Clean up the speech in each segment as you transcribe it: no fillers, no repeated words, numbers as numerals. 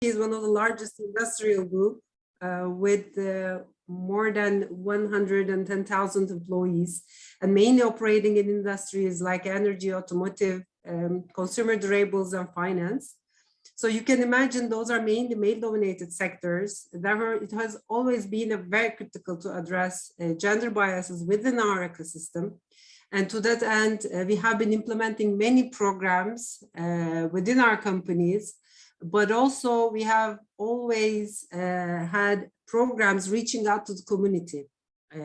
is one of the largest industrial group with more than 110,000 employees, and mainly operating in industries like energy, automotive, consumer durables, and finance. So you can imagine those are mainly male-dominated sectors. Therefore, it has always been very critical to address gender biases within our ecosystem. And to that end, we have been implementing many programs within our companies, but also we have always had programs reaching out to the community,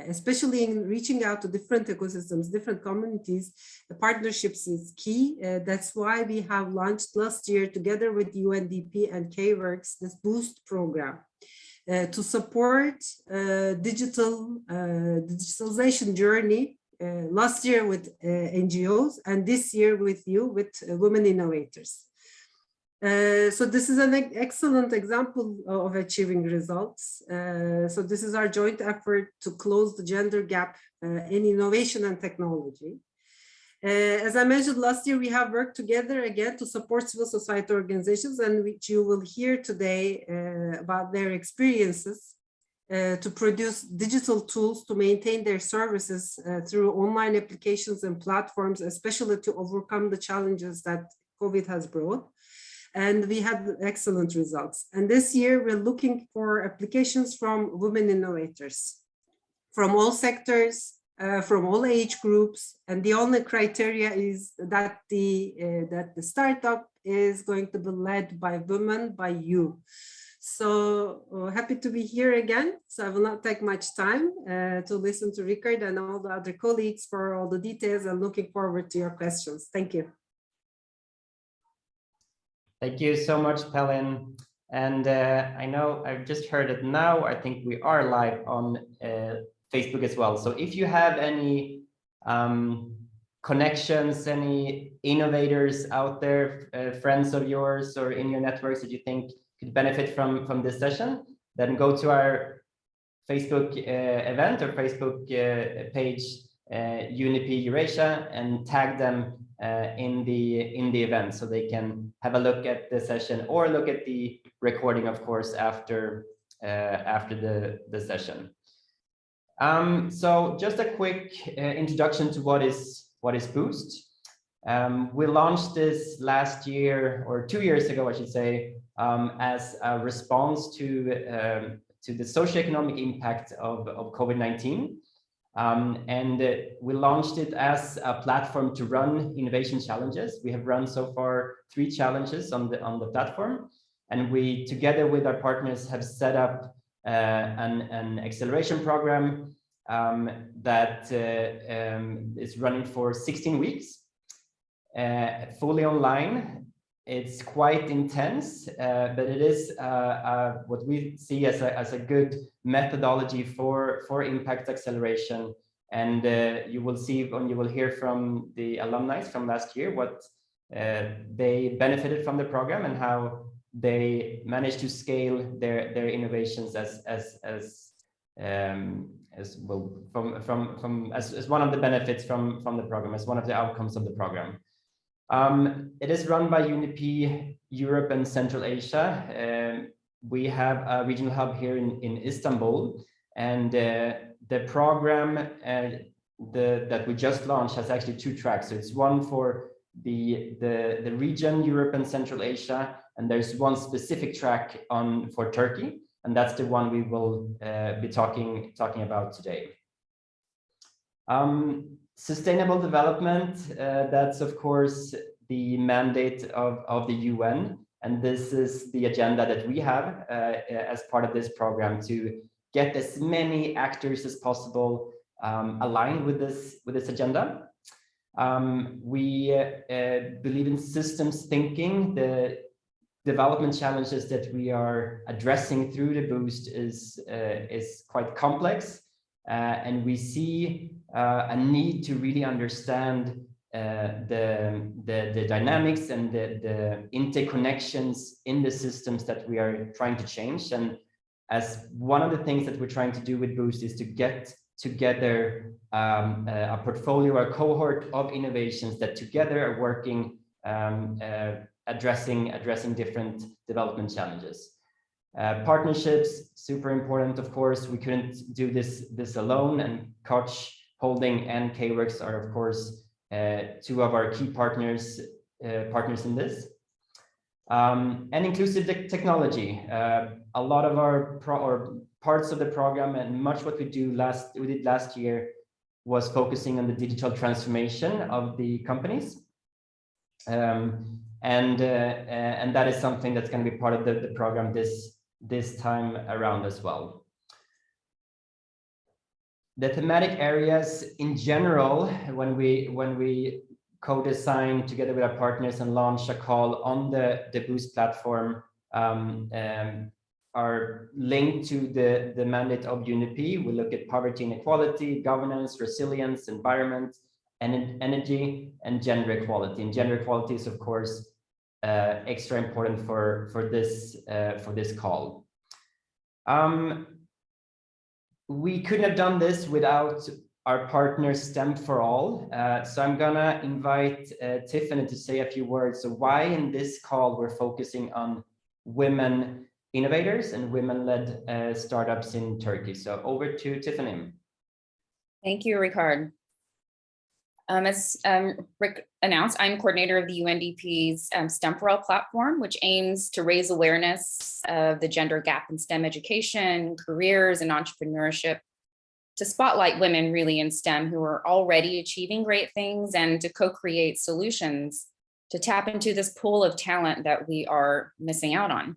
especially in reaching out to different ecosystems, different communities. The partnerships is key. That's why we have launched last year together with UNDP and K-Works this Boost program to support digitalization journey. Last year with NGOs, and this year with you, with Women Innovators. So this is an excellent example of achieving results. So this is our joint effort to close the gender gap in innovation and technology. As I mentioned last year, we have worked together again to support civil society organizations, and which you will hear today about their experiences. To produce digital tools to maintain their services through online applications and platforms, especially to overcome the challenges that COVID has brought. And we had excellent results. And this year, we're looking for applications from women innovators, from all sectors, from all age groups. And the only criteria is that the startup is going to be led by women, by you. So happy to be here again. So I will not take much time to listen to Rickard and all the other colleagues for all the details, and looking forward to your questions. Thank you. Thank you so much, Pelin. And I know I've just heard it now. I think we are live on Facebook as well. So if you have any connections, any innovators out there, friends of yours or in your networks that you think could benefit from this session, then go to our Facebook event or Facebook page, UNDP Eurasia, and tag them in the event so they can have a look at the session or look at the recording, of course, after the session. So just a quick introduction to what is Boost. We launched this last year, or 2 years ago, I should say, as a response to the socioeconomic impact of COVID-19. And we launched it as a platform to run innovation challenges. We have run so far 3 challenges on the platform. And we, together with our partners, have set up an acceleration program that is running for 16 weeks, fully online. It's quite intense, but it is what we see as a good methodology for impact acceleration. And you will see, when you will hear from the alumni from last year, what they benefited from the program and how they managed to scale their innovations as well as one of the benefits from the program, as one of the outcomes of the program. It is run by UNDP Europe and Central Asia. We have a regional hub here in Istanbul, and the program that we just launched has actually 2 tracks. So it's one for the region Europe and Central Asia, and there's one specific track for Turkey, and that's the one we will be talking about today. Sustainable development, that's of course the mandate of the UN, and this is the agenda that we have as part of this program, to get as many actors as possible aligned with this agenda. We believe in systems thinking. The development challenges that we are addressing through the Boost is quite complex, and we see a need to really understand the dynamics and the interconnections in the systems that we are trying to change. And as one of the things that we're trying to do with Boost is to get together a portfolio, a cohort of innovations that together are working addressing different development challenges. Partnerships, super important, of course. We couldn't do this alone, and Koch Holding and K-Works are, of course, two of our key partners in this. And inclusive technology. A lot of our parts of the program and much what we did last year was focusing on the digital transformation of the companies. And that is something that's going to be part of the program this time around as well. The thematic areas in general, when we co-design together with our partners and launch a call on the Boost platform, are linked to the mandate of UNDP. We look at poverty, inequality, governance, resilience, environment, and energy, and gender equality. And gender equality is, of course, extra important for this call. We couldn't have done this without our partner STEM for All. So I'm gonna invite Tiffany to say a few words. So why in this call we're focusing on women innovators and women-led startups in Turkey. So over to Tiffany. Thank you, Ricard. As Rick announced, I'm coordinator of the UNDP's STEM for All platform, which aims to raise awareness of the gender gap in STEM education, careers, and entrepreneurship, to spotlight women really in STEM who are already achieving great things, and to co-create solutions to tap into this pool of talent that we are missing out on.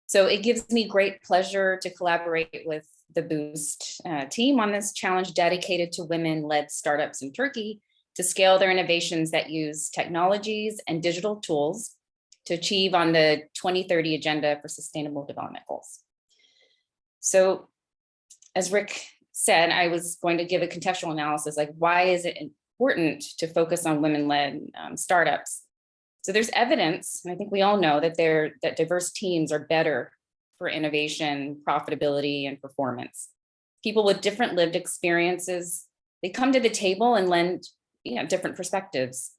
So it gives me great pleasure to collaborate with the Boost team on this challenge dedicated to women-led startups in Turkey to scale their innovations that use technologies and digital tools to achieve on the 2030 Agenda for Sustainable Development Goals. So as Rick said, I was going to give a contextual analysis, like why is it important to focus on women-led startups? So there's evidence, and I think we all know that diverse teams are better for innovation, profitability, and performance. People with different lived experiences, they come to the table and lend different perspectives.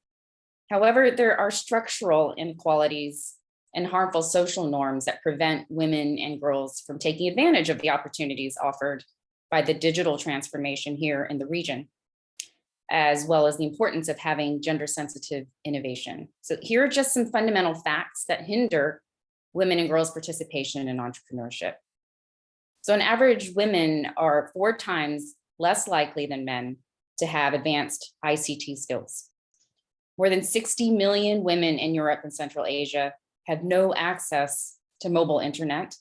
However, there are structural inequalities and harmful social norms that prevent women and girls from taking advantage of the opportunities offered by the digital transformation here in the region, as well as the importance of having gender-sensitive innovation. So here are just some fundamental facts that hinder women and girls' participation in entrepreneurship. So on average, women are 4 times less likely than men to have advanced ICT skills. More than 60 million women in Europe and Central Asia have no access to mobile internet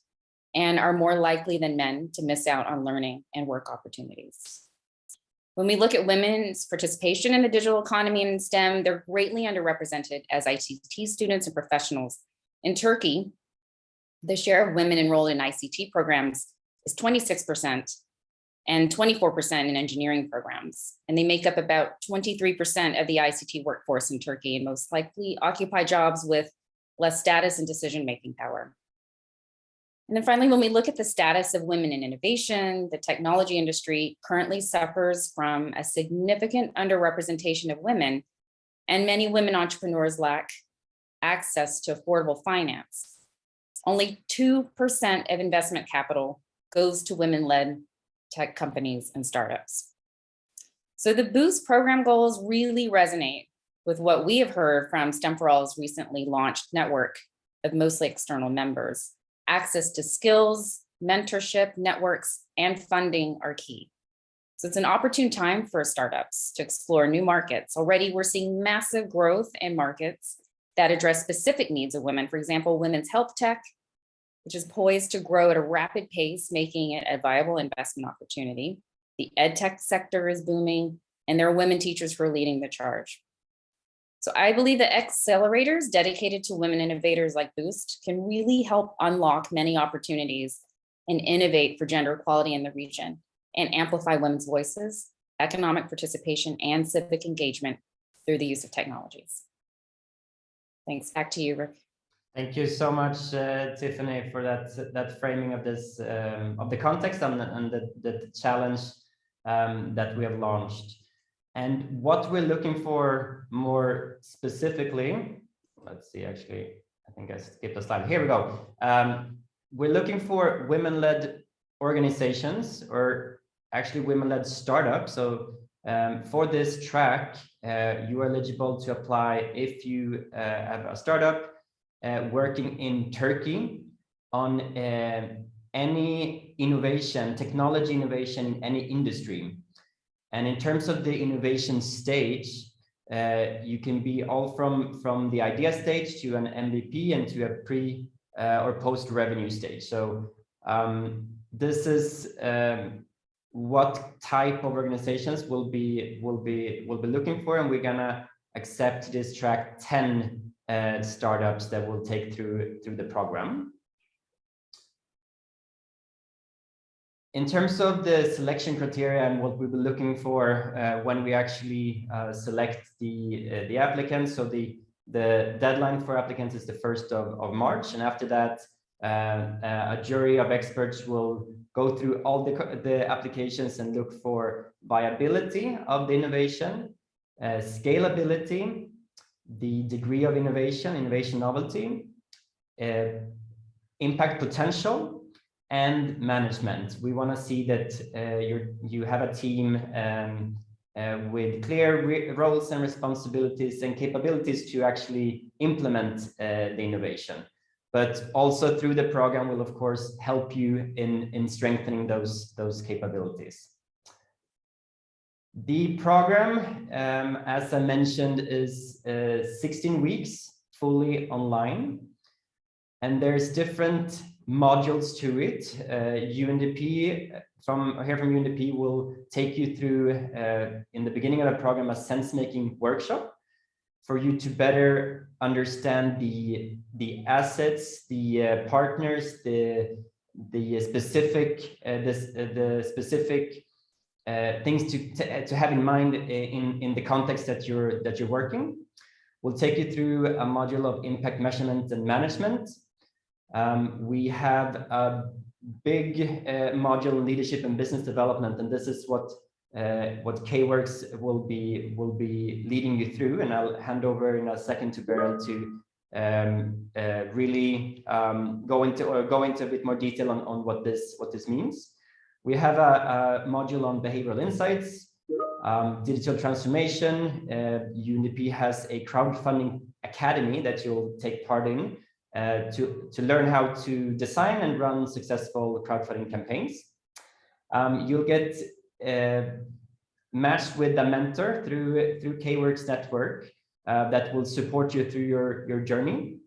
and are more likely than men to miss out on learning and work opportunities. When we look at women's participation in the digital economy and in STEM, they're greatly underrepresented as ICT students and professionals. In Turkey, the share of women enrolled in ICT programs is 26% and 24% in engineering programs. And they make up about 23% of the ICT workforce in Turkey and most likely occupy jobs with less status and decision-making power. And then finally, when we look at the status of women in innovation, the technology industry currently suffers from a significant underrepresentation of women, and many women entrepreneurs lack access to affordable finance. Only 2% of investment capital goes to women-led tech companies and startups. So the Boost program goals really resonate with what we have heard from STEM for All's recently launched network of mostly external members. Access to skills, mentorship, networks, and funding are key. So it's an opportune time for startups to explore new markets. Already we're seeing massive growth in markets that address specific needs of women. For example, women's health tech, which is poised to grow at a rapid pace, making it a viable investment opportunity. The ed tech sector is booming, and there are women teachers who are leading the charge. So I believe that accelerators dedicated to women innovators like Boost can really help unlock many opportunities and innovate for gender equality in the region and amplify women's voices, economic participation, and civic engagement through the use of technologies. Thanks, back to you, Rick. Thank you so much, Tiffany, for that framing of this, of the context and the challenge that we have launched. And what we're looking for more specifically let's see, actually, I think I skipped a slide. Here we go. We're looking for women-led organizations, or actually women-led startups. So for this track, you are eligible to apply if you have a startup working in Turkey on any innovation, technology innovation in any industry. And in terms of the innovation stage, you can be all from the idea stage to an MVP and to a pre or post revenue stage. So this is what type of organizations we'll be looking for, and we're gonna accept this track 10 startups that will take through the program. In terms of the selection criteria and what we'll be looking for when we actually select the applicants, so the deadline for applicants is the 1st of March, and after that a jury of experts will go through all the applications and look for viability of the innovation, scalability, the degree of innovation novelty, impact potential, and management. We want to see that you have a team with clear roles and responsibilities and capabilities to actually implement the innovation. But also through the program will of course help you in strengthening those capabilities. The program, as I mentioned, is 16 weeks fully online, and there's different modules to it. UNDP from UNDP will take you through in the beginning of the program a sense-making workshop for you to better understand the assets, the partners, the specific things to have in mind in the context that you're working. We'll take you through a module of impact measurement and management. We have a big module in leadership and business development, and this is what K-Works will be leading you through. And I'll hand over in a second to Beryl to really go into a bit more detail on what this means. We have a module on behavioral insights, digital transformation. UNDP has a crowdfunding academy that you'll take part in to learn how to design and run successful crowdfunding campaigns. You'll get matched with a mentor through K-Works network that will support you through your journey,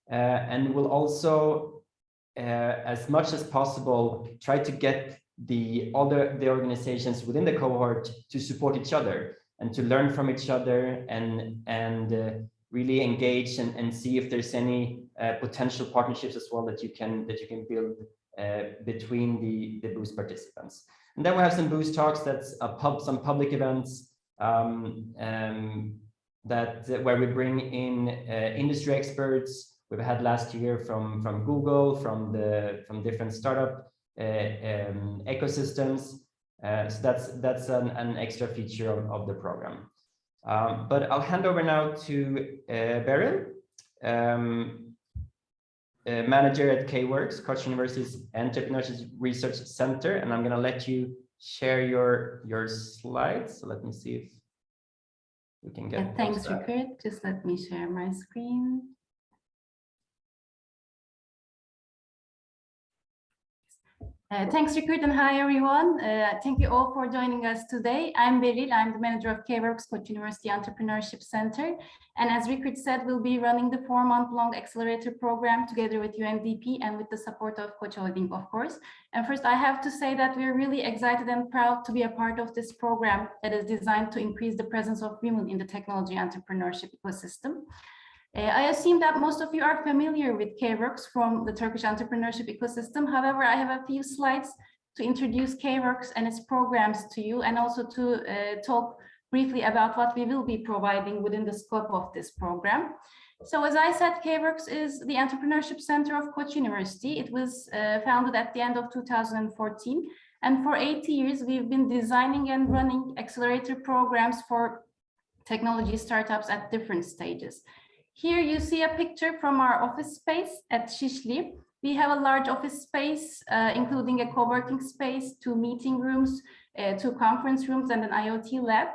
and will also, as much as possible, try to get the organizations within the cohort to support each other and to learn from each other and really engage and see if there's any potential partnerships as well that you can build between the Boost participants. And then we have some Boost talks. That's some public events where we bring in industry experts. We've had last year from Google, from different startup ecosystems. So that's an extra feature of the program. But I'll hand over now to Beryl, manager at K-Works, Koç University's Entrepreneurship Research Center, and I'm going to let you share your slides. So let me see if we can get. Yeah, thanks, Rickard. Just let me share my screen. Thanks, Rickard, and hi, everyone. Thank you all for joining us today. I'm Beryl. I'm the manager of K-Works, Koç University Entrepreneurship Center. And as Rickard said, we'll be running the 4-month-long accelerator program together with UNDP and with the support of Koç Holding, of course. And first, I have to say that we're really excited and proud to be a part of this program that is designed to increase the presence of women in the technology entrepreneurship ecosystem. I assume that most of you are familiar with K-Works from the Turkish entrepreneurship ecosystem. However, I have a few slides to introduce K-Works and its programs to you, and also to talk briefly about what we will be providing within the scope of this program. So as I said, K-Works is the Entrepreneurship Center of Koç University. It was founded at the end of 2014. And for 8 years, we've been designing and running accelerator programs for technology startups at different stages. Here you see a picture from our office space at Şişli. We have a large office space, including a co-working space, 2 meeting rooms, 2 conference rooms, and an IoT lab.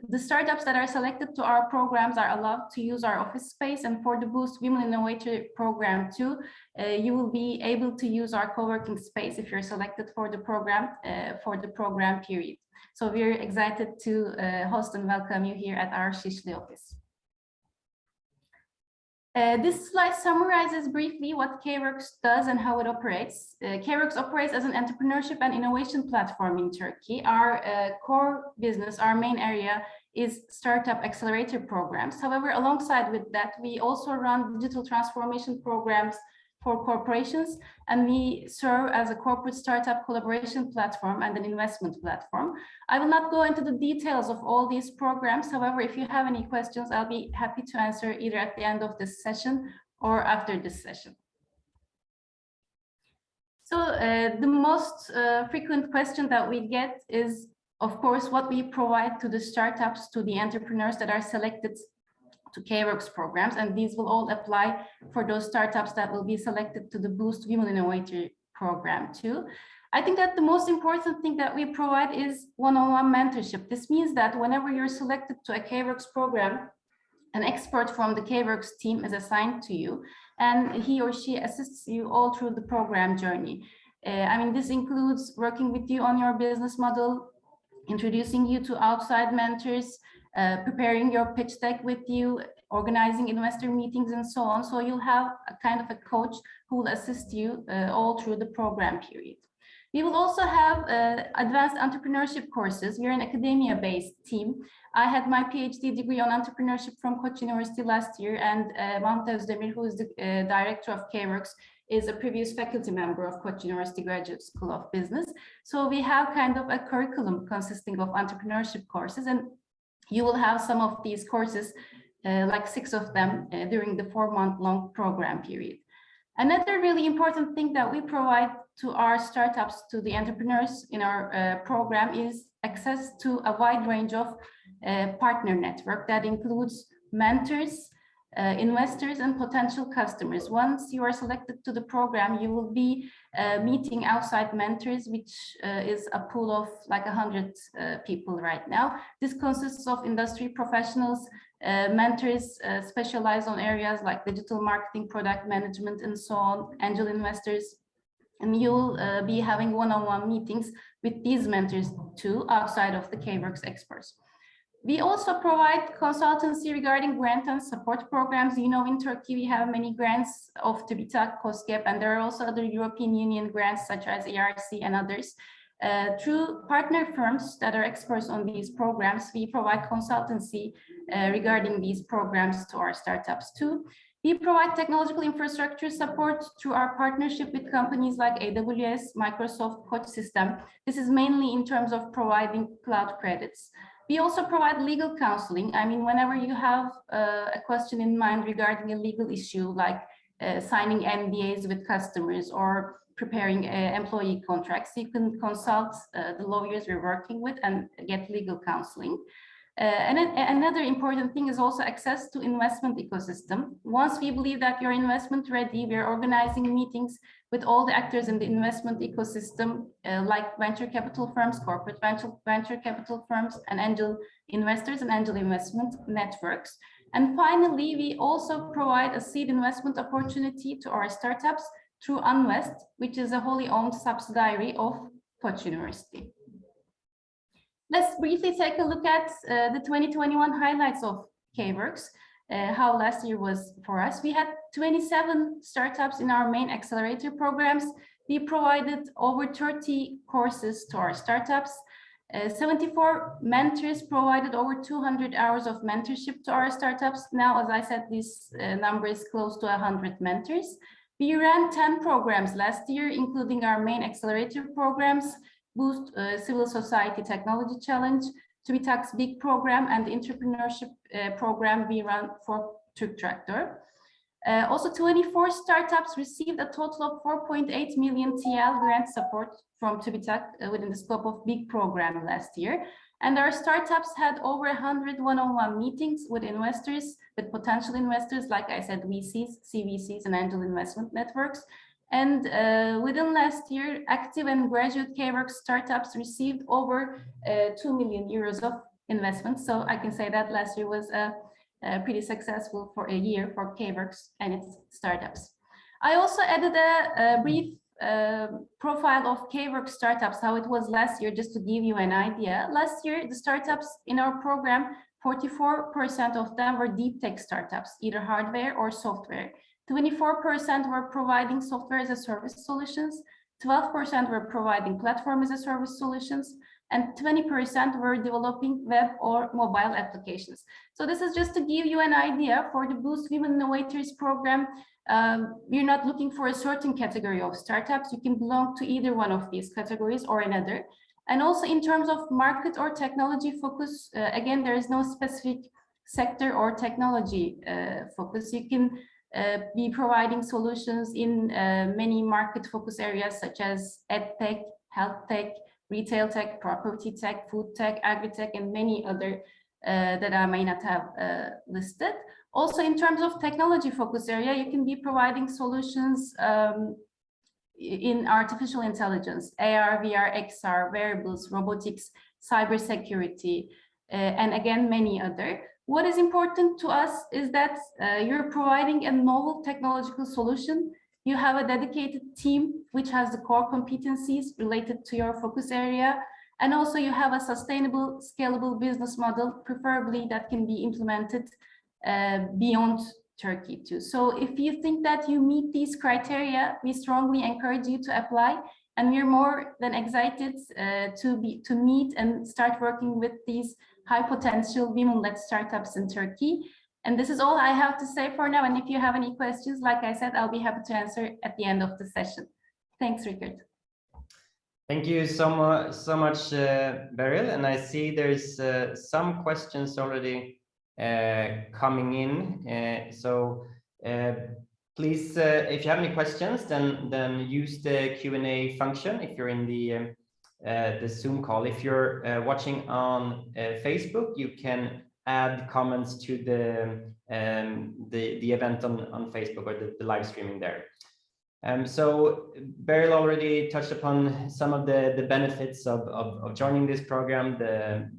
The startups that are selected to our programs are allowed to use our office space, and for the Boost Women Innovator program too, you will be able to use our co-working space if you're selected for the program period. So we're excited to host and welcome you here at our Şişli office. This slide summarizes briefly what Kworks does and how it operates. Kworks operates as an entrepreneurship and innovation platform in Turkey. Our core business, our main area, is startup accelerator programs. However, alongside with that, we also run digital transformation programs for corporations, and we serve as a corporate startup collaboration platform and an investment platform. I will not go into the details of all these programs. However, if you have any questions, I'll be happy to answer either at the end of this session or after this session. So the most frequent question that we get is, of course, what we provide to the startups, to the entrepreneurs that are selected to Kworks programs, and these will all apply for those startups that will be selected to the Boost Women Innovator program too. I think that the most important thing that we provide is one-on-one mentorship. This means that whenever you're selected to a Kworks program, an expert from the Kworks team is assigned to you, and he or she assists you all through the program journey. I mean, this includes working with you on your business model, introducing you to outside mentors, preparing your pitch deck with you, organizing investor meetings, and so on. So you'll have a kind of a coach who will assist you all through the program period. We will also have advanced entrepreneurship courses. We're an academia-based team. I had my PhD degree on entrepreneurship from Koç University last year, and Mahmut Özdemir, who is the director of Kworks, is a previous faculty member of Koç University Graduate School of Business. So we have kind of a curriculum consisting of entrepreneurship courses, and you will have some of these courses, like 6 of them, during the 4-month-long program period. Another really important thing that we provide to our startups, to the entrepreneurs in our program, is access to a wide range of partner network that includes mentors, investors, and potential customers. Once you are selected to the program, you will be meeting outside mentors, which is a pool of like 100 people right now. This consists of industry professionals, mentors specialized on areas like digital marketing, product management, and so on, angel investors. And you'll be having one-on-one meetings with these mentors too, outside of the Kworks experts. We also provide consultancy regarding grant and support programs. You know, in Turkey, we have many grants of TÜBİTAK, KOSGEB, and there are also other European Union grants such as ERC and others. Through partner firms that are experts on these programs, we provide consultancy regarding these programs to our startups too. We provide technological infrastructure support through our partnership with companies like AWS, Microsoft, Koç System. This is mainly in terms of providing cloud credits. We also provide legal counseling. I mean, whenever you have a question in mind regarding a legal issue, like signing NDAs with customers or preparing employee contracts, you can consult the lawyers we're working with and get legal counseling. And another important thing is also access to investment ecosystem. Once we believe that you're investment ready, we're organizing meetings with all the actors in the investment ecosystem, like venture capital firms, corporate venture capital firms, and angel investors and angel investment networks. And finally, we also provide a seed investment opportunity to our startups through Unvest, which is a wholly owned subsidiary of Koç University. Let's briefly take a look at the 2021 highlights of Kworks, how last year was for us. We had 27 startups in our main accelerator programs. We provided over 30 courses to our startups. 74 mentors provided over 200 hours of mentorship to our startups. Now, as I said, this number is close to 100 mentors. We ran 10 programs last year, including our main accelerator programs, Boost Civil Society Technology Challenge, TÜBİTAK's big program, and the entrepreneurship program we run for Türk Traktör. Also, 24 startups received a total of 4.8 million TL grant support from TÜBİTAK within the scope of big program last year. And our startups had over 100 one-on-one meetings with investors, with potential investors, like I said, VCs, CVCs, and angel investment networks. And within last year, active and graduate K-Works startups received over 2 million euros of investment. So I can say that last year was pretty successful for a year for K-Works and its startups. I also added a brief profile of K-Works startups, how it was last year, just to give you an idea. Last year, the startups in our program, 44% of them were deep tech startups, either hardware or software. 24% were providing software as a service solutions, 12% were providing platform as a service solutions, and 20% were developing web or mobile applications. So this is just to give you an idea. For the Boost Women Innovators program, we're not looking for a certain category of startups. You can belong to either one of these categories or another. And also in terms of market or technology focus, again, there is no specific sector or technology focus. You can be providing solutions in many market focus areas such as ed tech, health tech, retail tech, property tech, food tech, agri-tech, and many other that I may not have listed. Also, in terms of technology focus area, you can be providing solutions in artificial intelligence, AR, VR, XR, wearables, robotics, cybersecurity, and again, many other. What is important to us is that you're providing a novel technological solution. You have a dedicated team which has the core competencies related to your focus area. And also you have a sustainable, scalable business model, preferably that can be implemented beyond Turkey too. So if you think that you meet these criteria, we strongly encourage you to apply. And we're more than excited to meet and start working with these high potential women-led startups in Turkey. And this is all I have to say for now. And if you have any questions, like I said, I'll be happy to answer at the end of the session. Thanks, Richard. Thank you so much, Beryl. And I see there's some questions already coming in. So please, if you have any questions, then use the Q&A function if you're in the Zoom call. If you're watching on Facebook, you can add comments to the event on Facebook or the live streaming there. So Beryl already touched upon some of the benefits of joining this program. The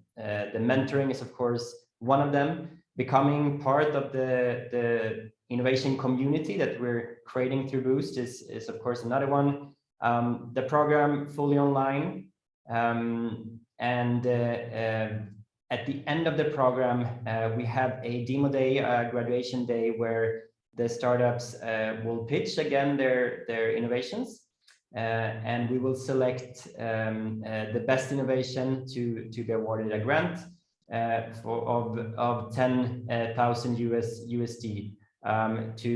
mentoring is of course one of them. Becoming part of the innovation community that we're creating through Boost is of course another one. The program fully online, and at the end of the program we have a demo day, a graduation day, where the startups will pitch again their innovations, and we will select the best innovation to be awarded a grant of 10,000 USD to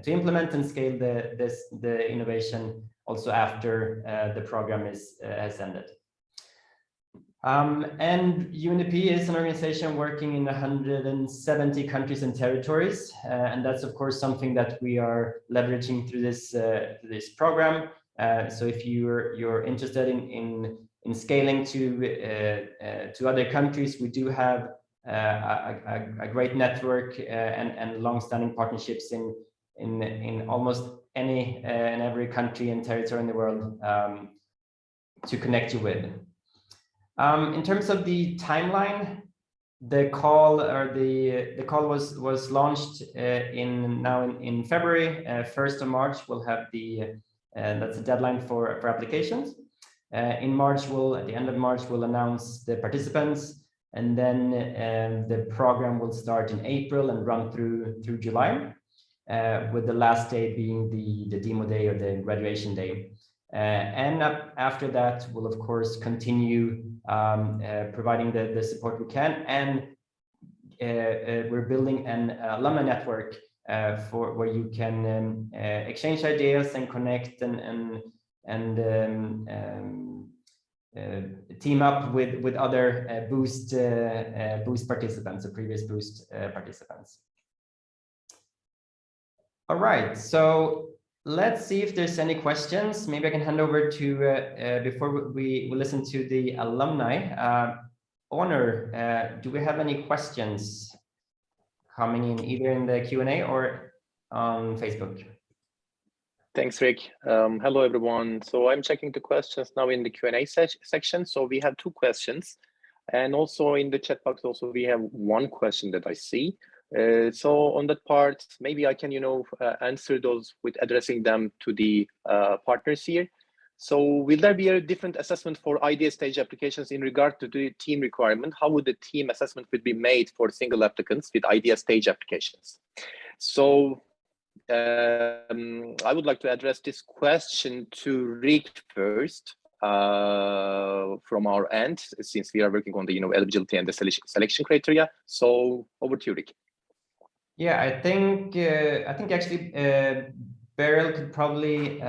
implement and scale the innovation also after the program has ended. And UNDP is an organization working in 170 countries and territories, and that's of course something that we are leveraging through this program. So if you're interested in scaling to other countries, we do have a great network and long-standing partnerships in almost any and every country and territory in the world to connect you with. In terms of the timeline, the call was launched in February. 1st of March we'll have that's the deadline for applications. In March at the end of March we'll announce the participants, and then the program will start in April and run through July, with the last day being the demo day or the graduation day. And after that, we'll of course continue providing the support we can, and we're building an alumni network where you can exchange ideas and connect and team up with other Boost participants or previous Boost participants. All right, so let's see if there's any questions. Maybe I can hand over to, before we listen to the alumni, Honor, do we have any questions coming in either in the Q&A or on Facebook? Thanks, Rick. Hello, everyone. So I'm checking the questions now in the Q&A section. So we have 2 questions. And also in the chat box, also we have 1 question that I see. So on that part, maybe I can, answer those with addressing them to the partners here. So will there be a different assessment for idea stage applications in regard to the team requirement? How would the team assessment be made for single applicants with idea stage applications? So I would like to address this question to Rick first from our end, since we are working on the eligibility and the selection criteria. So over to you, Rick. Yeah, I think actually Beryl could probably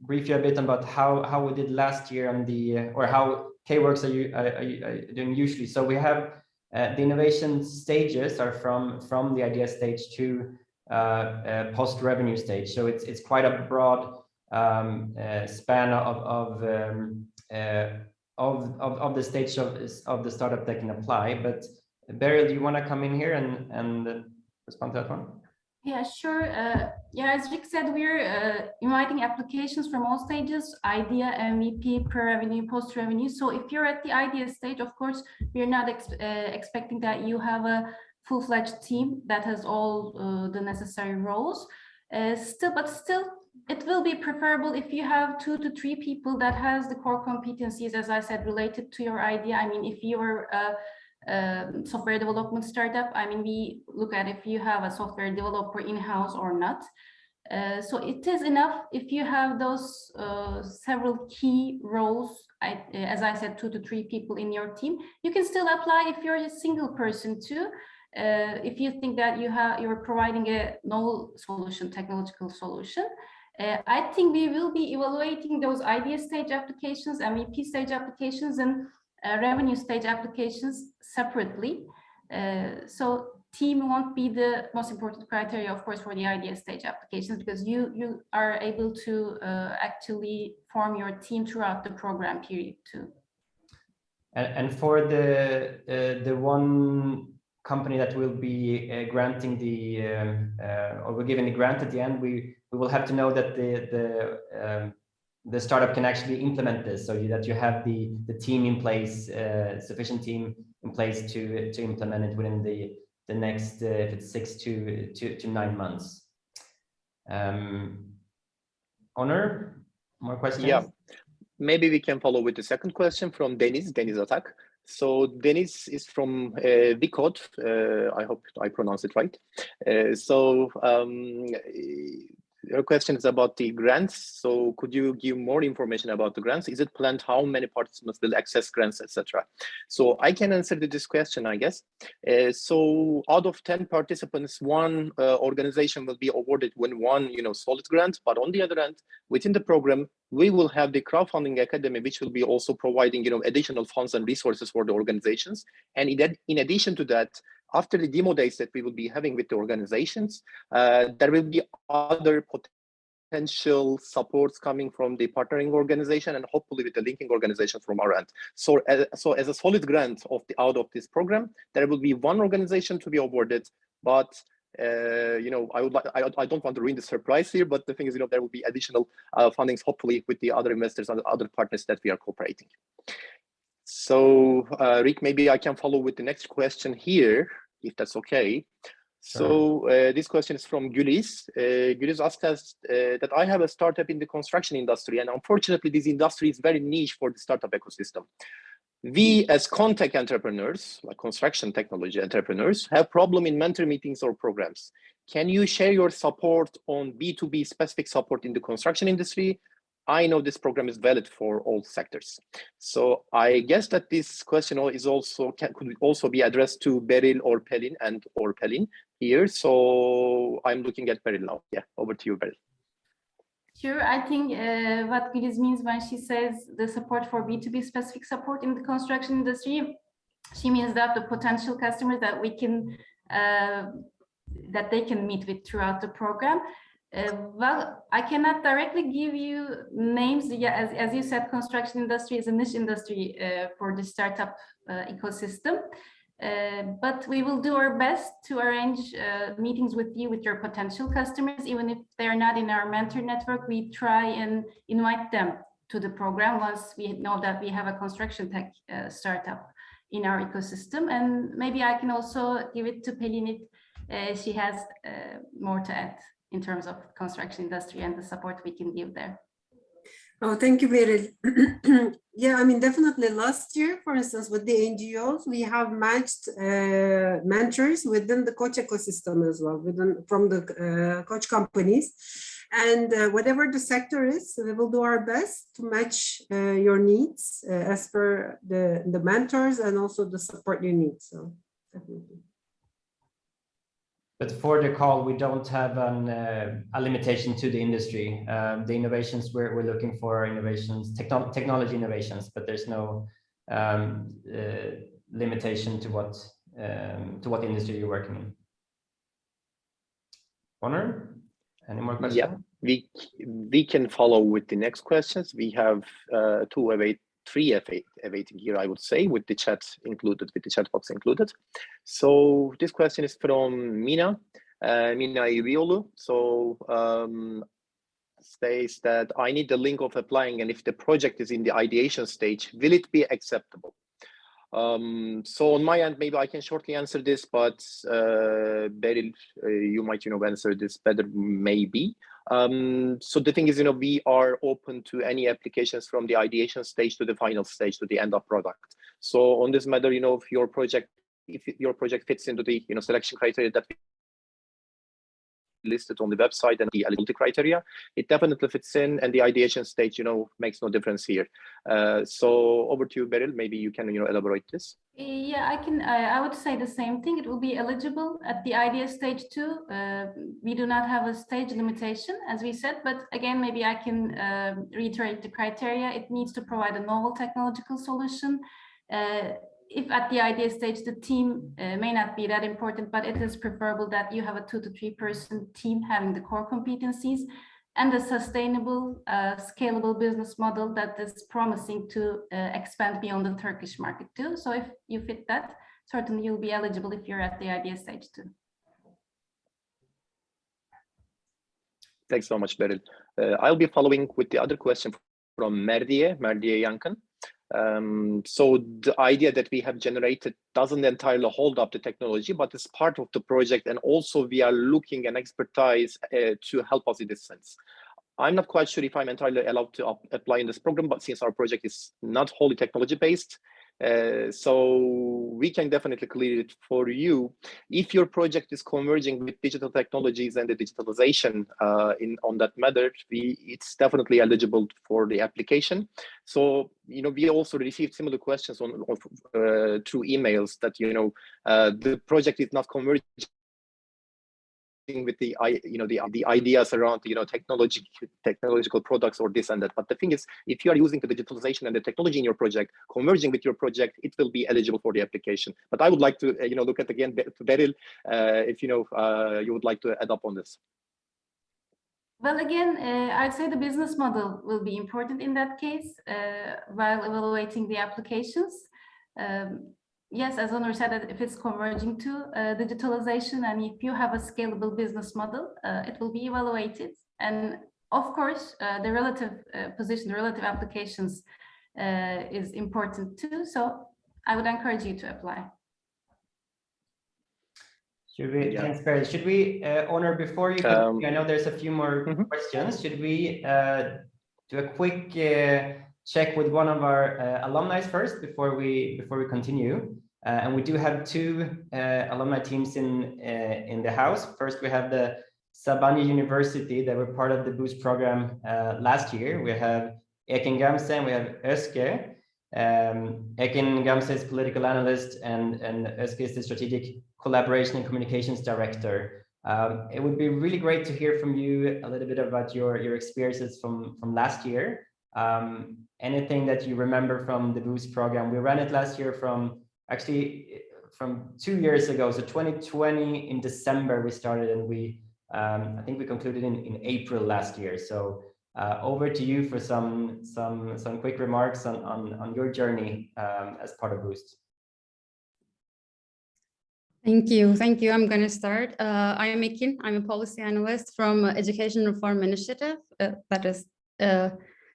brief you a bit about how we did last year on the or how K-Works are doing usually. So we have the innovation stages are from the idea stage to post-revenue stage. So it's quite a broad span of the stage of the startup that can apply. But Beryl, do you want to come in here and respond to that one? Yeah, sure. Yeah, as Rick said, we're inviting applications from all stages: idea, MVP, pre-revenue, post-revenue. So if you're at the idea stage, of course, we're not expecting that you have a full-fledged team that has all the necessary roles. Still, it will be preferable if you have 2 to 3 people that has the core competencies, as I said, related to your idea. I mean, if you're software development startup, I mean, we look at if you have a software developer in-house or not. So it is enough if you have those several key roles, as I said, 2 to 3 people in your team. You can still apply if you're a single person too. If you think that you're providing a novel solution, technological solution. I think we will be evaluating those idea stage applications, MVP stage applications, and revenue stage applications separately. So team won't be the most important criteria, of course, for the idea stage applications, because you are able to actually form your team throughout the program period too. And for the one company that will be granting the or we're giving the grant at the end, we will have to know that the startup can actually implement this, so that you have the team in place, sufficient team in place to implement it within the next if it's 6 to 9 months. Honor, more questions? Yeah, maybe we can follow with the second question from Deniz Atak. So Deniz is from Vicod. I hope I pronounce it right. Your question is about the grants. So could you give more information about the grants? Is it planned how many participants will access grants, etc.? So I can answer this question, I guess. So out of 10 participants, 1 organization will be awarded one solid grant. But on the other hand, within the program, we will have the Crowdfunding Academy, which will be also providing additional funds and resources for the organizations. And in addition to that, after the demo days that we will be having with the organizations, there will be other potential supports coming from the partnering organization and hopefully with the linking organization from our end. So as a solid grant out of this program, there will be 1 organization to be awarded, but I don't want to ruin the surprise here, but the thing is, there will be additional fundings, hopefully with the other investors and other partners that we are cooperating. So Rick, maybe I can follow with the next question here, if that's okay. Sure. So this question is from Güliz. Güliz asked us that I have a startup in the construction industry, and unfortunately this industry is very niche for the startup ecosystem. We as contact entrepreneurs, like construction technology entrepreneurs, have problem in mentor meetings or programs. Can you share your support on B2B specific support in the construction industry? I know this program is valid for all sectors. So I guess that this question is could also be addressed to Beryl or Pelin here. So I'm looking at Beryl now. Yeah, over to you, Beryl. Sure. I think what Güliz means when she says the support for B2B specific support in the construction industry, she means that the potential customers that we can that they can meet with throughout the program. Well, I cannot directly give you names. Yeah, as you said, construction industry is a niche industry for the startup ecosystem. But we will do our best to arrange meetings with you, with your potential customers, even if they're not in our mentor network. We try and invite them to the program once we know that we have a construction tech startup in our ecosystem. And maybe I can also give it to Pelin if she has more to add in terms of construction industry and the support we can give there. Oh, thank you, Beril. Yeah, I mean, definitely last year, for instance, with the NGOs, we have matched mentors within the coach ecosystem as well, from the coach companies. And whatever the sector is, we will do our best to match your needs as per the mentors and also the support you need. So definitely. But for the call, we don't have a limitation to the industry. The innovations we're looking for are innovations, technology innovations, but there's no limitation to what industry you're working in. Honor, any more questions? Yeah, we can follow with the next questions. We have three awaiting here, I would say, with the chat included, with the chat box included. So this question is from Mina Iriolu. So states that I need the link of applying, and if the project is in the ideation stage, will it be acceptable? So on my end, maybe I can shortly answer this, but Beril, you might answer this better, maybe. So the thing is, we are open to any applications from the ideation stage to the final stage, to the end of product. So on this matter, if your project fits into the selection criteria that we listed on the website and the eligibility criteria, it definitely fits in, and the ideation stage makes no difference here. So over to you, Beril. Maybe you can elaborate this. Yeah, I would say the same thing. It will be eligible at the idea stage too. We do not have a stage limitation, as we said, but again, maybe I can reiterate the criteria. It needs to provide a novel technological solution. If at the idea stage, the team may not be that important, but it is preferable that you have a 2 to 3 person team having the core competencies and a sustainable, scalable business model that is promising to expand beyond the Turkish market too. So if you fit that, certainly you'll be eligible if you're at the idea stage too. Thanks so much, Beril. I'll be following with the other question from Merdiye Yankan. So the idea that we have generated doesn't entirely hold up the technology, but it's part of the project, and also we are looking and expertise to help us in this sense. I'm not quite sure if I'm entirely allowed to apply in this program, but since our project is not wholly technology based, so we can definitely clear it for you. If your project is converging with digital technologies and the digitalization on that matter, it's definitely eligible for the application. So we also received similar questions through emails that the project is not converging with the ideas around technological products or this and that. But the thing is, if you are using the digitalization and the technology in your project, converging with your project, it will be eligible for the application. But I would like to look at again to Beril, if you would like to add up on this. Well, again, I'd say the business model will be important in that case while evaluating the applications. Yes, as Onur said, that if it's converging to digitalization and if you have a scalable business model, it will be evaluated. And of course, the relative position, the relative applications is important too. So I would encourage you to apply. Thanks, Barry. Should we, Onur, before you continue, I know there's a few more questions. Should we do a quick check with one of our alumni first before we continue? And we do have 2 alumni teams in the house. First, we have the Sabancı University that were part of the Boost program last year. We have Ekin Gamze and we have Özge. Ekin Gamze is political analyst and Özge is the strategic collaboration and communications director. It would be really great to hear from you a little bit about your experiences from last year. Anything that you remember from the Boost program? We ran it last year from from 2 years ago. So 2020 in December we started, and we I think we concluded in April last year. So over to you for some quick remarks on your journey as part of Boost. Thank you. I'm going to start. I am Ekin. I'm a policy analyst from Education Reform Initiative. That is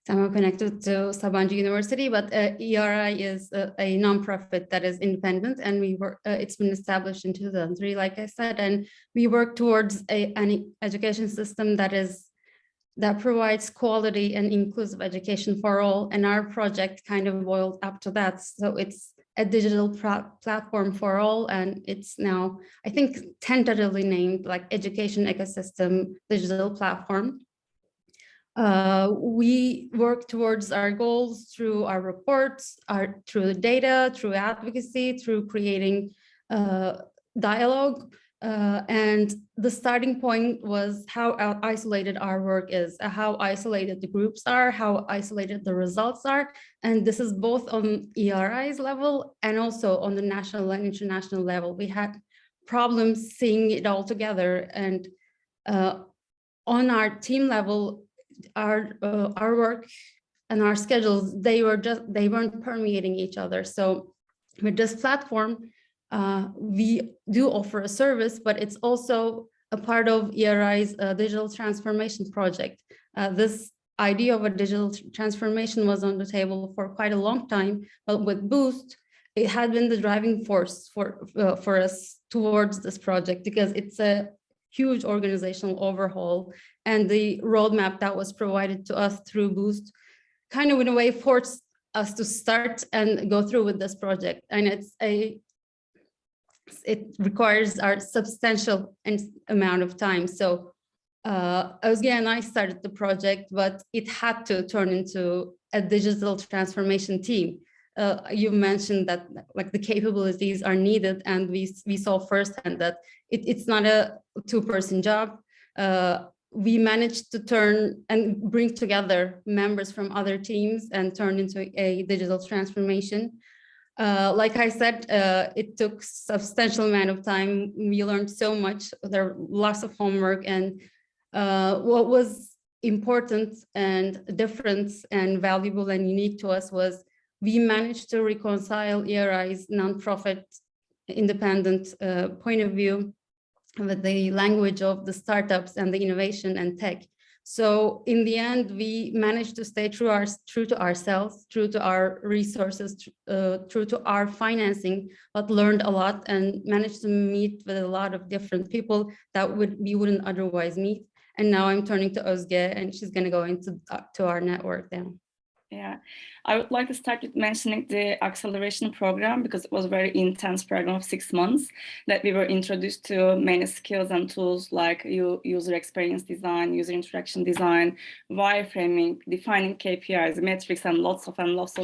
somehow connected to Sabancı University, but ERI is a nonprofit that is independent, and we work. It's been established in 2003, like I said, and we work towards an education system that provides quality and inclusive education for all. And our project kind of boiled up to that. So it's a digital platform for all, and it's now, I think, tentatively named like Education Ecosystem Digital Platform. We work towards our goals through our reports, through the data, through advocacy, through creating dialogue. And the starting point was how isolated our work is, how isolated the groups are, how isolated the results are. And this is both on ERI's level and also on the national and international level. We had problems seeing it all together. And on our team level, our work and our schedules, they weren't permeating each other. So with this platform, we do offer a service, but it's also a part of ERI's digital transformation project. This idea of a digital transformation was on the table for quite a long time, but with Boost, it had been the driving force for us towards this project, because it's a huge organizational overhaul, and the roadmap that was provided to us through Boost kind of in a way forced us to start and go through with this project. And it requires our substantial amount of time. So Özge and I started the project, but it had to turn into a digital transformation team. You mentioned that like the capabilities are needed, and we saw firsthand that it's not a two-person job. We managed to turn and bring together members from other teams and turn into a digital transformation. Like I said, it took substantial amount of time. We learned so much. There were lots of homework, and what was important and different and valuable and unique to us was we managed to reconcile ERI's nonprofit independent point of view with the language of the startups and the innovation and tech. So in the end, we managed to stay true to ourselves, true to our resources, true to our financing, but learned a lot and managed to meet with a lot of different people that we wouldn't otherwise meet. And now I'm turning to Özge, and she's going to go into our network then. Yeah, I would like to start with mentioning the acceleration program, because it was a very intense program of 6 months that we were introduced to many skills and tools like user experience design, user interaction design, wireframing, defining KPIs, metrics, and lots of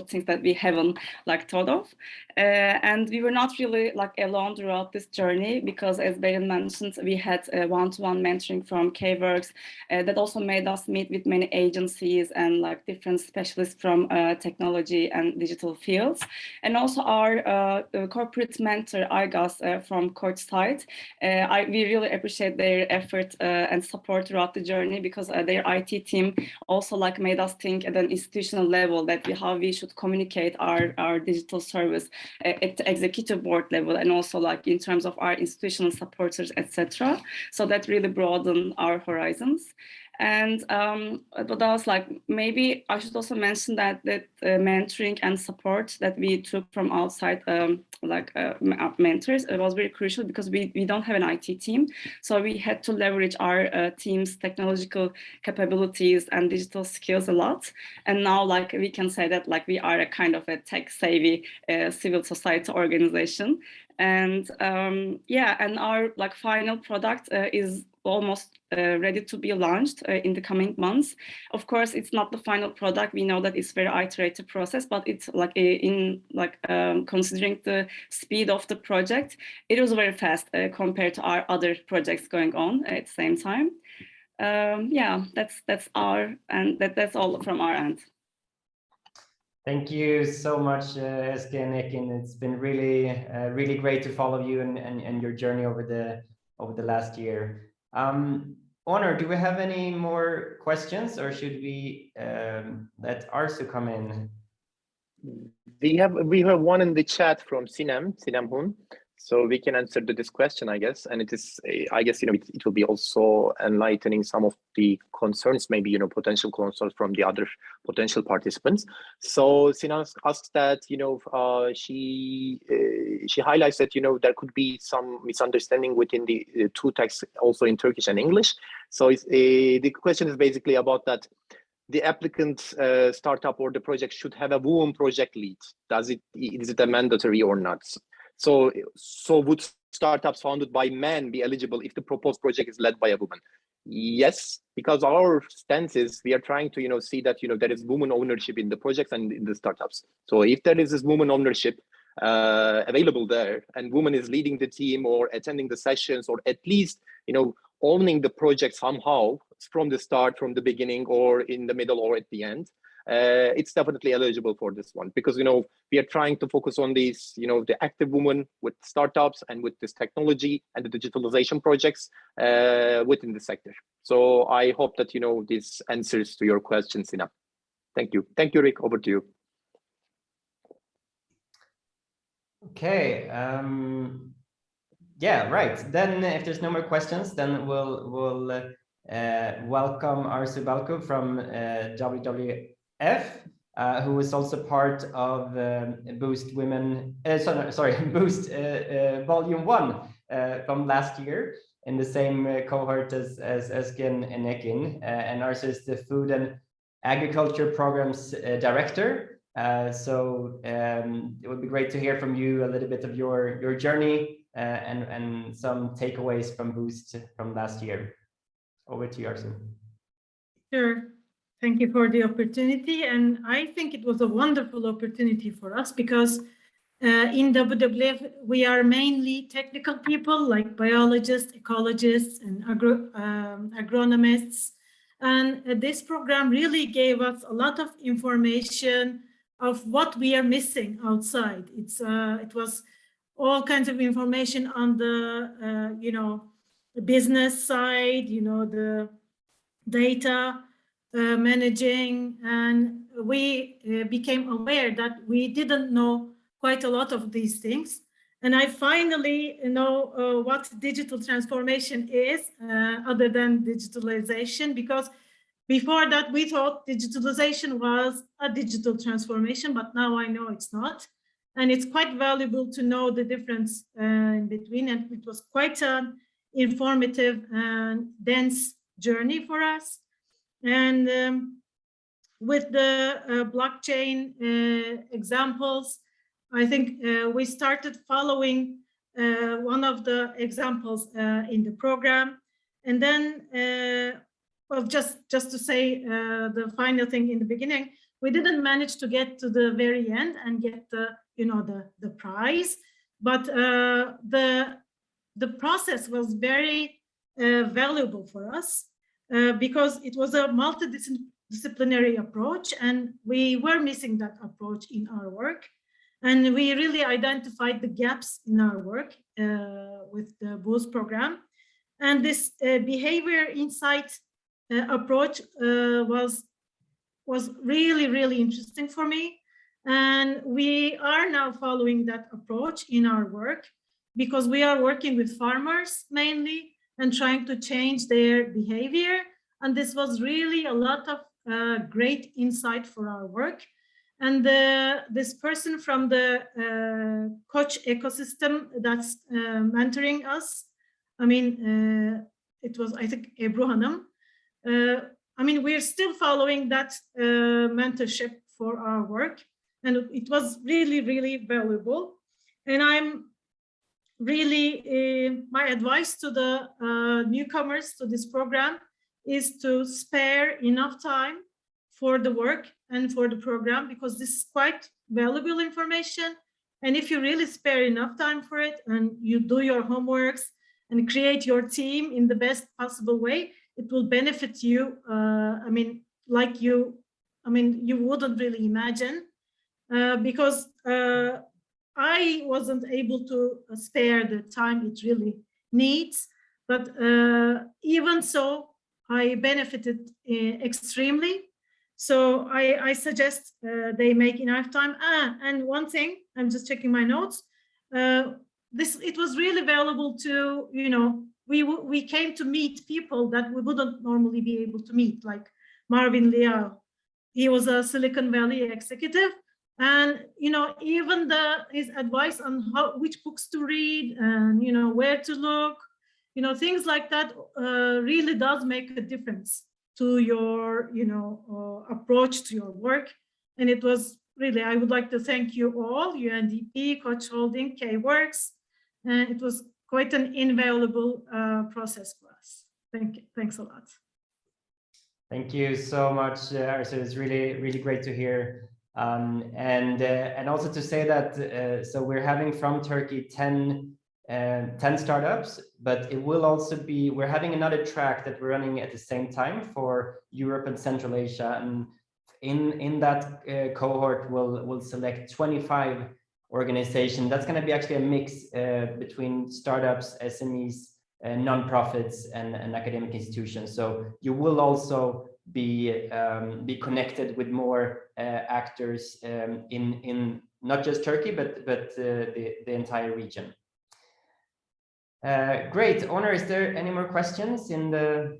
things that we haven't like thought of. And we were not really like alone throughout this journey, because as Berin mentioned, we had one-to-one mentoring from K-Works that also made us meet with many agencies and like different specialists from technology and digital fields. And also our corporate mentor, Aygas from Coach side. We really appreciate their effort and support throughout the journey, because their IT team also like made us think at an institutional level that how we should communicate our digital service at the executive board level, and also like in terms of our institutional supporters, etc. So that really broadened our horizons. And what else, like maybe I should also mention that mentoring and support that we took from outside mentors, it was very crucial, because we don't have an IT team. So we had to leverage our team's technological capabilities and digital skills a lot. And now like we can say that like we are a kind of a tech savvy civil society organization. And yeah, and our like final product is almost ready to be launched in the coming months. Of course, it's not the final product. We know that it's very iterative process, but it's like considering the speed of the project, it was very fast compared to our other projects going on at the same time. Yeah, that's all from our end. Thank you so much, Eske and Ekin. It's been really great to follow you and your journey over the last year. Honor, do we have any more questions, or should we let Arsu come in? We have one in the chat from Sinem Hun. So we can answer this question, I guess. And it is, I guess, it will be also enlightening some of the concerns, maybe, potential concerns from the other potential participants. So Sinem asks that, she highlights that, there could be some misunderstanding within the two texts, also in Turkish and English. So the question is basically about that. The applicant startup or the project should have a woman project lead. Is it a mandatory or not? So would startups founded by men be eligible if the proposed project is led by a woman? Yes, because our stance is we are trying to see that there is woman ownership in the projects and in the startups. So if there is this woman ownership available there, and woman is leading the team or attending the sessions, or at least owning the project somehow from the start, from the beginning, or in the middle, or at the end, it's definitely eligible for this one, because we are trying to focus on these the active women with startups and with this technology and the digitalization projects within the sector. So I hope that this answers to your questions enough. Thank you, Rick. Over to you. Okay. Yeah, right. Then if there's no more questions, then we'll welcome Arsu Balko from WWF, who is also part of Boost Women. Boost Volume 1 from last year in the same cohort as Eskin and Ekin. And Arsu is the Food and Agriculture Programs Director. So it would be great to hear from you a little bit of your journey and some takeaways from Boost from last year. Over to you, Arsu. Sure. Thank you for the opportunity. And I think it was a wonderful opportunity for us because in WWF, we are mainly technical people like biologists, ecologists, and agronomists. And this program really gave us a lot of information of what we are missing outside. It was all kinds of information on the, the business side, the data managing, and we became aware that we didn't know quite a lot of these things. And I finally know what digital transformation is, other than digitalization, because before that we thought digitalization was a digital transformation, but now I know it's not. And it's quite valuable to know the difference in between. And it was quite an informative and dense journey for us. And with the blockchain examples, I think we started following one of the examples in the program. And then, well, just to say the final thing in the beginning, we didn't manage to get to the very end and get the prize, but the process was very valuable for us because it was a multidisciplinary approach, and we were missing that approach in our work. And we really identified the gaps in our work with the Boost program. And this behavior insight approach was really, really interesting for me. And we are now following that approach in our work because we are working with farmers mainly and trying to change their behavior. And this was really a lot of great insight for our work. And this person from the coach ecosystem that's mentoring us, I mean, it was, I think, Ebru Hanım. I mean, we're still following that mentorship for our work. And it was really, really valuable. And I'm really, my advice to the newcomers to this program is to spare enough time for the work and for the program, because this is quite valuable information. And if you really spare enough time for it and you do your homeworks and create your team in the best possible way, it will benefit you. I mean, you wouldn't really imagine. because I wasn't able to spare the time it really needs. But even so, I benefited extremely. So I suggest they make enough time. And one thing, I'm just checking my notes. It was really valuable to, we came to meet people that we wouldn't normally be able to meet, like Marvin Liao. He was a Silicon Valley executive. And, even his advice on which books to read and, where to look, things like that really does make a difference to your, approach to your work. And it was really, I would like to thank you all, UNDP, Koç Holding, K-Works, and it was quite an invaluable process for us. Thanks a lot. Thank you so much, Arzu. It's really, really great to hear. And also to say that, so we're having from Turkey 10 startups, but it will also be, we're having another track that we're running at the same time for Europe and Central Asia. And in that cohort, we'll select 25 organizations. That's going to be actually a mix between startups, SMEs, nonprofits, and academic institutions. So you will also be connected with more actors in not just Turkey, but the entire region. Great. Honor, is there any more questions in the?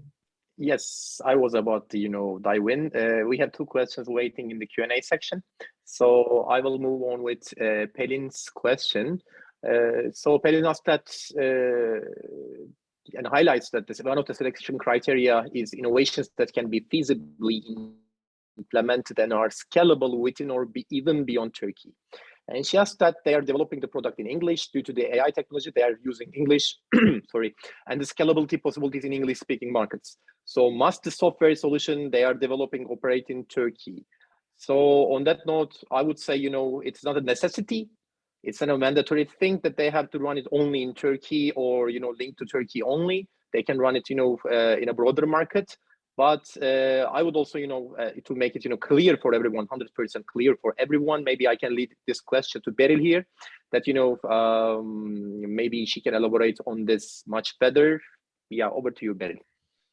Yes, I was about to, dive in. We have 2 questions waiting in the Q&A section. So I will move on with Pelin's question. So Pelin asked that and highlights that one of the selection criteria is innovations that can be feasibly implemented and are scalable within or even beyond Turkey. And she asked that they are developing the product in English due to the AI technology. They are using English, sorry, and the scalability possibilities in English-speaking markets. So must the software solution they are developing operate in Turkey? So on that note, I would say, it's not a necessity. It's not a mandatory thing that they have to run it only in Turkey or, linked to Turkey only. They can run it, in a broader market. But I would also, to make it, clear for everyone, 100% clear for everyone, maybe I can lead this question to Beryl here, that, maybe she can elaborate on this much better. Yeah, over to you, Beryl.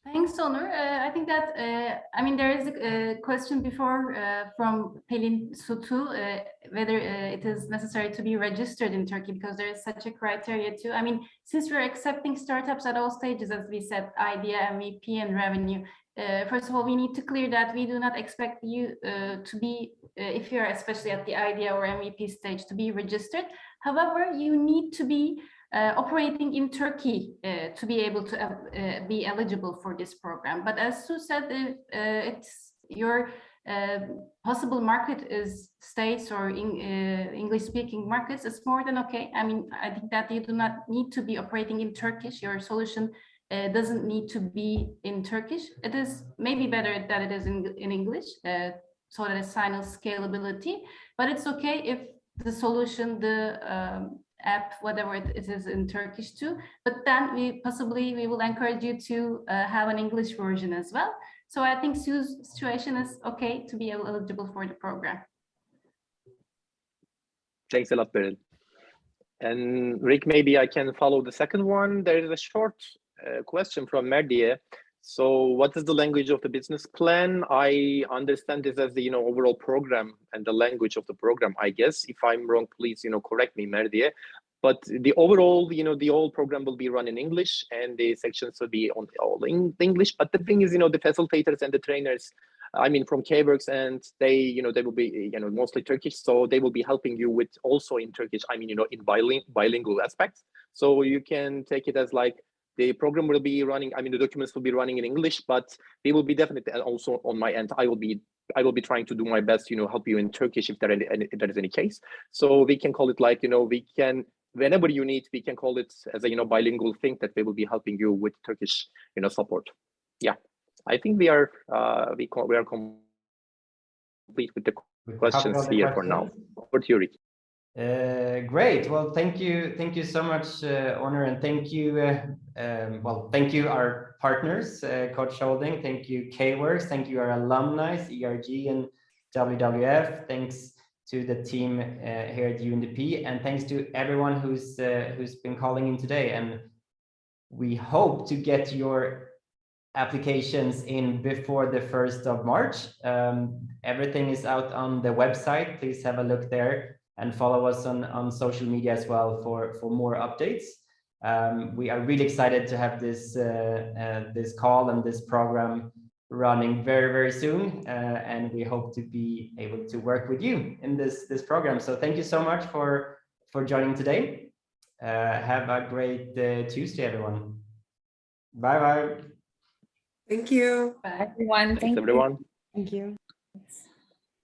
Thanks, Onur. I think that, there is a question before from Pelin Sutu, whether it is necessary to be registered in Turkey because there is such a criteria too. Since we're accepting startups at all stages, as we said, idea, MVP, and revenue, first of all, we need to clear that we do not expect you to be, if you're especially at the idea or MVP stage, to be registered. However, you need to be operating in Turkey to be able to be eligible for this program. But as Sue said, it's your possible market is states or English-speaking markets. It's more than okay. I think that you do not need to be operating in Turkish. Your solution doesn't need to be in Turkish. It is maybe better that it is in English, so that it's final scalability. But it's okay if the solution, the app, whatever it is in Turkish too, but then we will encourage you to have an English version as well. So I think Sue's situation is okay to be eligible for the program. Thanks a lot, Beryl. And Rick, maybe I can follow the second one. There is a short question from Merdiye. So what is the language of the business plan? I understand this as the overall program and the language of the program, I guess. If I'm wrong, please correct me, Merdiye. But the overall, the whole program will be run in English and the sections will be all in English. But the thing is, the facilitators and the trainers, from K-Works, and they will be, mostly Turkish. So they will be helping you with also in Turkish, in bilingual aspects. So you can take it as like, the program will be running, the documents will be running in English, but they will be definitely also on my end. I will be trying to do my best, help you in Turkish if there is any case. So we can call it like, we can, whenever you need, we can call it as a, bilingual thing that they will be helping you with Turkish, support. Yeah, I think we are complete with the questions here for now. Over to you, Rick. Great. Well, thank you so much, Onur, and thank you. Thank you our partners, Koç Holding. Thank you, K-Works. Thank you our alumni, ERG and WWF. Thanks to the team here at UNDP, and thanks to everyone who's been calling in today. And we hope to get your applications in before the 1st of March. Everything is out on the website. Please have a look there and follow us on social media as well for more updates. We are really excited to have this this call and this program running very, very soon, and we hope to be able to work with you in this program. So thank you so much for joining today. Have a great Tuesday, everyone. Bye bye. Thank you. Bye, everyone. Thanks, everyone. Thank you.